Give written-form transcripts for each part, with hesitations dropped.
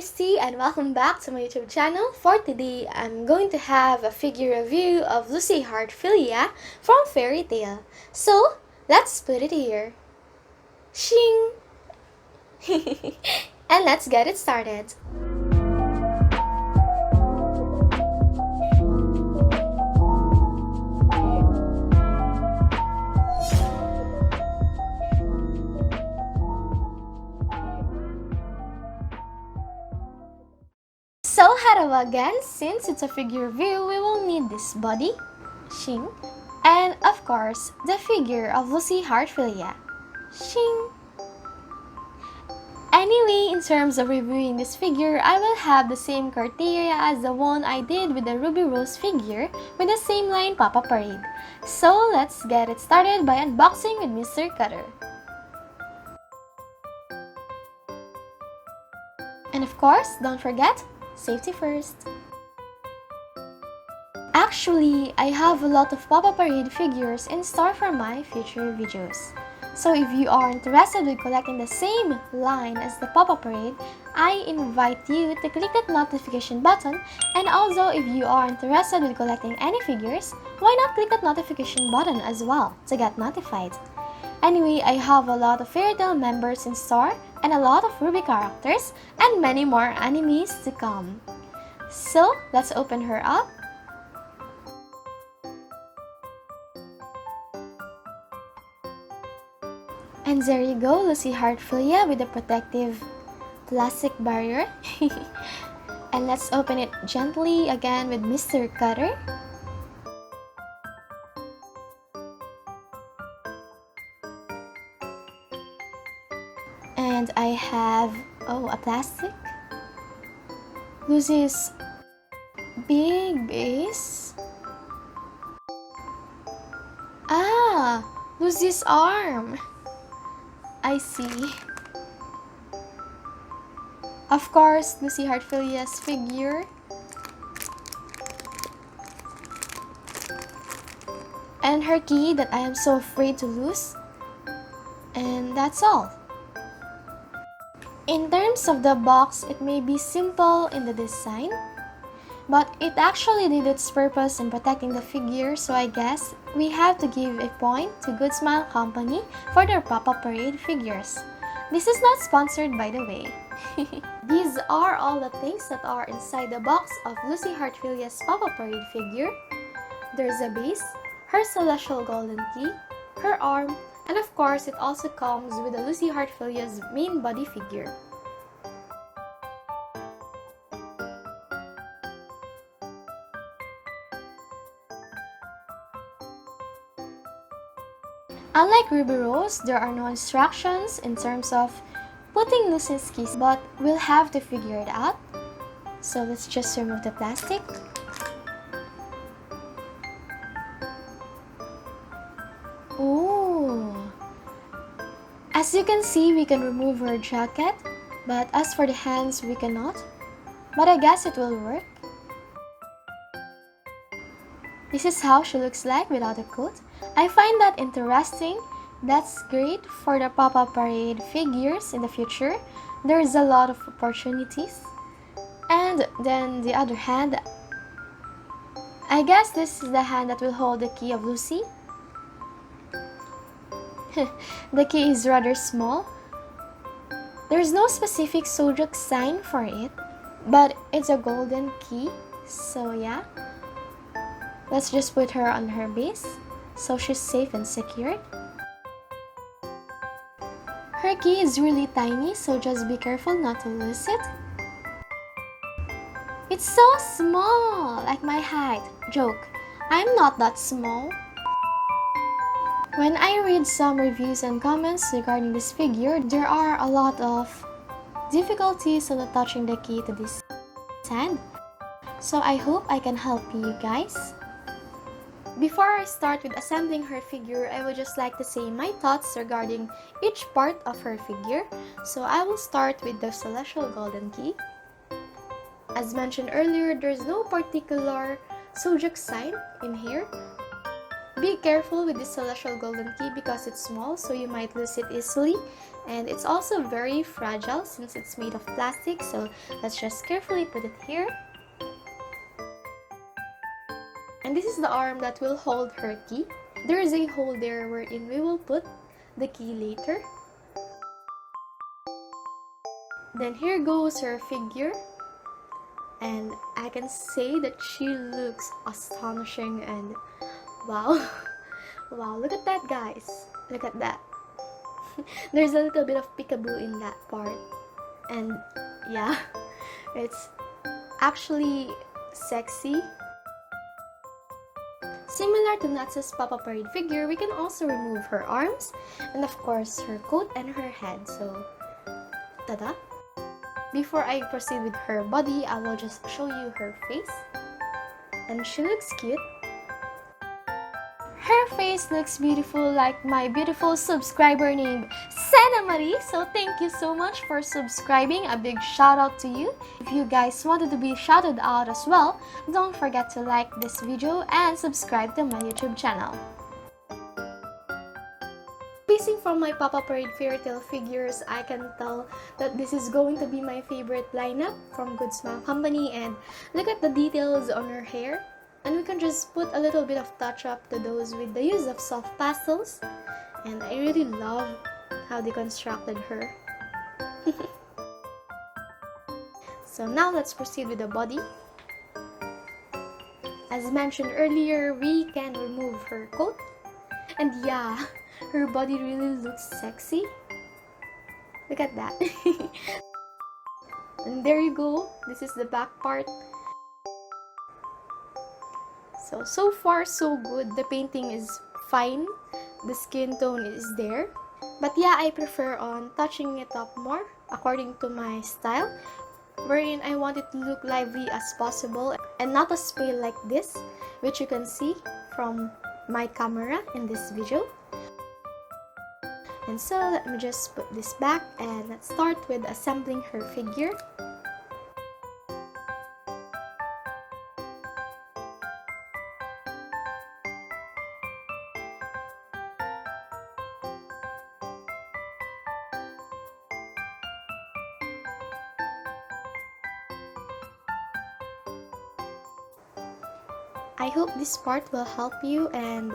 Misty and welcome back to my YouTube channel. For today, I'm going to have a figure review of Lucy Heartfilia from Fairy Tail. So, let's put it here. Shing! And let's get it started. So hello again, since it's a figure review, we will need this body, Shing, and of course, the figure of Lucy Heartfilia, Shing. Anyway, in terms of reviewing this figure, I will have the same criteria as the one I did with the Ruby Rose figure with the same line Papa Parade. So let's get it started by unboxing with Mr. Cutter. And of course, don't forget, safety first. Actually, I have a lot of Papa Parade figures in store for my future videos. So if you are interested in collecting the same line as the Papa Parade, I invite you to click that notification button, and also if you are interested in collecting any figures, why not click that notification button as well to get notified. Anyway, I have a lot of Fairy Tail members in store and a lot of Ruby characters and many more animes to come. So, let's open her up. And there you go, Lucy Heartfilia with a protective plastic barrier. And let's open it gently again with Mr. Cutter. And I have, a plastic. Lucy's big base. Lucy's arm. I see. Of course, Lucy Heartfilia's figure. And her key that I am so afraid to lose. And that's all. In terms of the box, it may be simple in the design, but it actually did its purpose in protecting the figure, so I guess we have to give a point to Good Smile Company for their Papa Parade figures. This is not sponsored, by the way. These are all the things that are inside the box of Lucy Heartfilia's Papa Parade figure. There's a base, her celestial golden key, her arm, and of course, it also comes with the Lucy Heartfilia's main body figure. Unlike Ruby Rose, there are no instructions in terms of putting Lucy's keys, but we'll have to figure it out. So let's just remove the plastic. As you can see, we can remove her jacket, but as for the hands, we cannot. But I guess it will work. This is how she looks like without a coat. I find that interesting. That's great for the Papa Parade figures in the future. There's a lot of opportunities. And then the other hand, I guess this is the hand that will hold the key of Lucy. The key is rather small. There's no specific zodiac sign for it, but it's a golden key, so yeah. Let's just put her on her base, so she's safe and secured. Her key is really tiny, so just be careful not to lose it. It's so small, like my height. Joke, I'm not that small. When I read some reviews and comments regarding this figure, there are a lot of difficulties in attaching the key to this hand. So I hope I can help you guys. Before I start with assembling her figure, I would just like to say my thoughts regarding each part of her figure. So I will start with the celestial golden key. As mentioned earlier, there's no particular zodiac sign in here. Be careful with this celestial golden key because it's small, so you might lose it easily. And it's also very fragile since it's made of plastic, so let's just carefully put it here. And this is the arm that will hold her key. There is a hole there wherein we will put the key later. Then here goes her figure. And I can say that she looks astonishing and wow. Wow, look at that, guys. Look at that. There's a little bit of peekaboo in that part. And yeah, it's actually sexy. Similar to Natsu's Papa Parade figure, we can also remove her arms and of course her coat and her head. So, tada! Before I proceed with her body, I will just show you her face. And she looks cute. Her face looks beautiful like my beautiful subscriber named Senna Marie. So thank you so much for subscribing. A big shout out to you. If you guys wanted to be shouted out as well, don't forget to like this video and subscribe to my YouTube channel. Basing from my Papa Parade fairy tale figures, I can tell that this is going to be my favorite lineup from Good Smile Company. And look at the details on her hair. And we can just put a little bit of touch up to those with the use of soft pastels. And I really love how they constructed her. So now let's proceed with the body. As mentioned earlier, we can remove her coat. And yeah, her body really looks sexy. Look at that. And there you go. This is the back part. So far so good. The painting is fine. The skin tone is there. But yeah, I prefer on touching it up more according to my style, wherein I want it to look lively as possible and not as pale like this, which you can see from my camera in this video. And so let me just put this back and let's start with assembling her figure. I hope this part will help you, and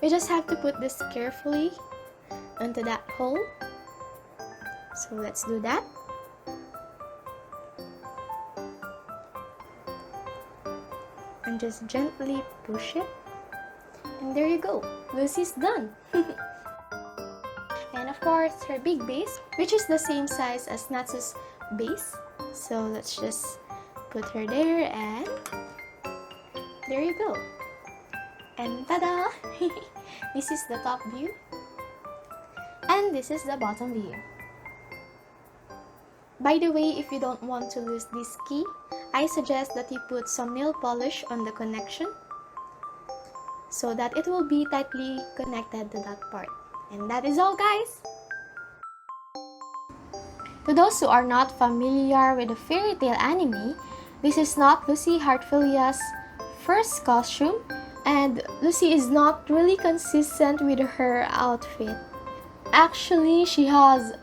we just have to put this carefully into that hole. So let's do that. And just gently push it. And there you go. Lucy's done. And of course, her big base, which is the same size as Natsu's base. So let's just put her there, and there you go. And tada! This is the top view, and this is the bottom view. By the way, if you don't want to lose this key, I suggest that you put some nail polish on the connection so that it will be tightly connected to that part. And that is all, guys! To those who are not familiar with the fairy tale anime, this is not Lucy Heartfilia's first costume, and Lucy is not really consistent with her outfit. Actually, she has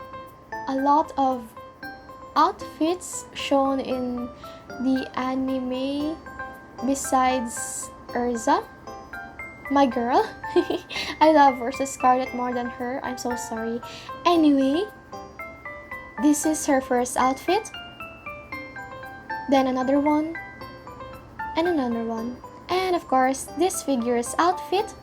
a lot of outfits shown in the anime besides Erza, my girl. I love Versus Scarlet more than her. I'm so sorry. Anyway, this is her first outfit. Then another one, and another one. And of course, this figure's outfit,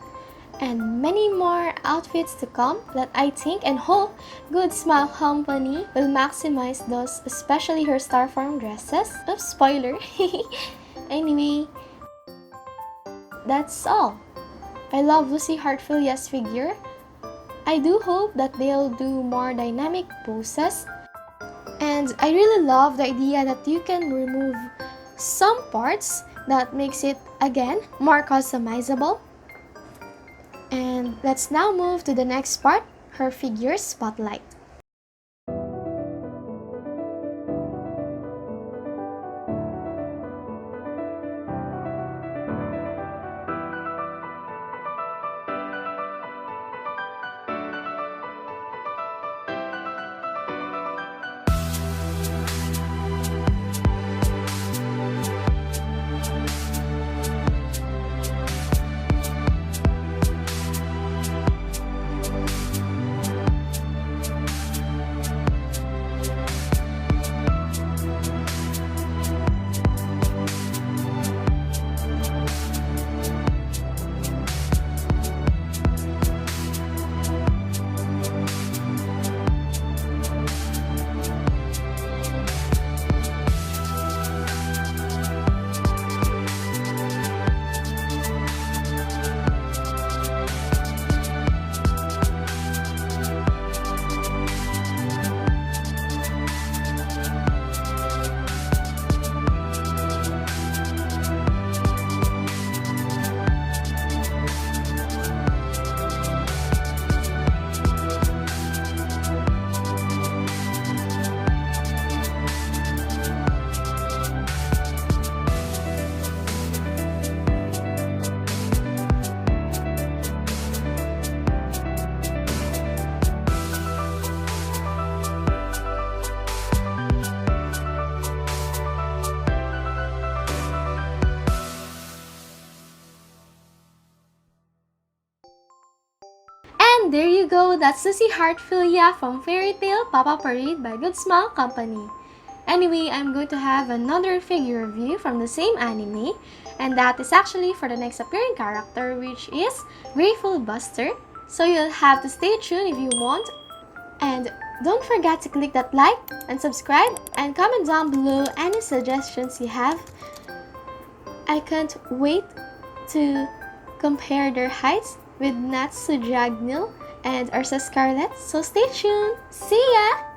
and many more outfits to come that I think and hope Good Smile Company will maximize those, especially her Starform dresses. Oops, spoiler. Anyway, that's all. I love Lucy Heartfilia's figure. I do hope that they'll do more dynamic poses. And I really love the idea that you can remove some parts that makes it, again, more customizable. And let's now move to the next part, her figure spotlight. go, that's Lucy Heartfilia from Fairy Tale Papa Parade by Good Smile Company. Anyway, I'm going to have another figure review from the same anime, and that is actually for the next appearing character, which is Grateful Buster. So you'll have to stay tuned if you want. And don't forget to click that like and subscribe and comment down below any suggestions you have. I can't wait to compare their heights with Natsu Dragneel and Ursa Scarlet, so stay tuned. See ya!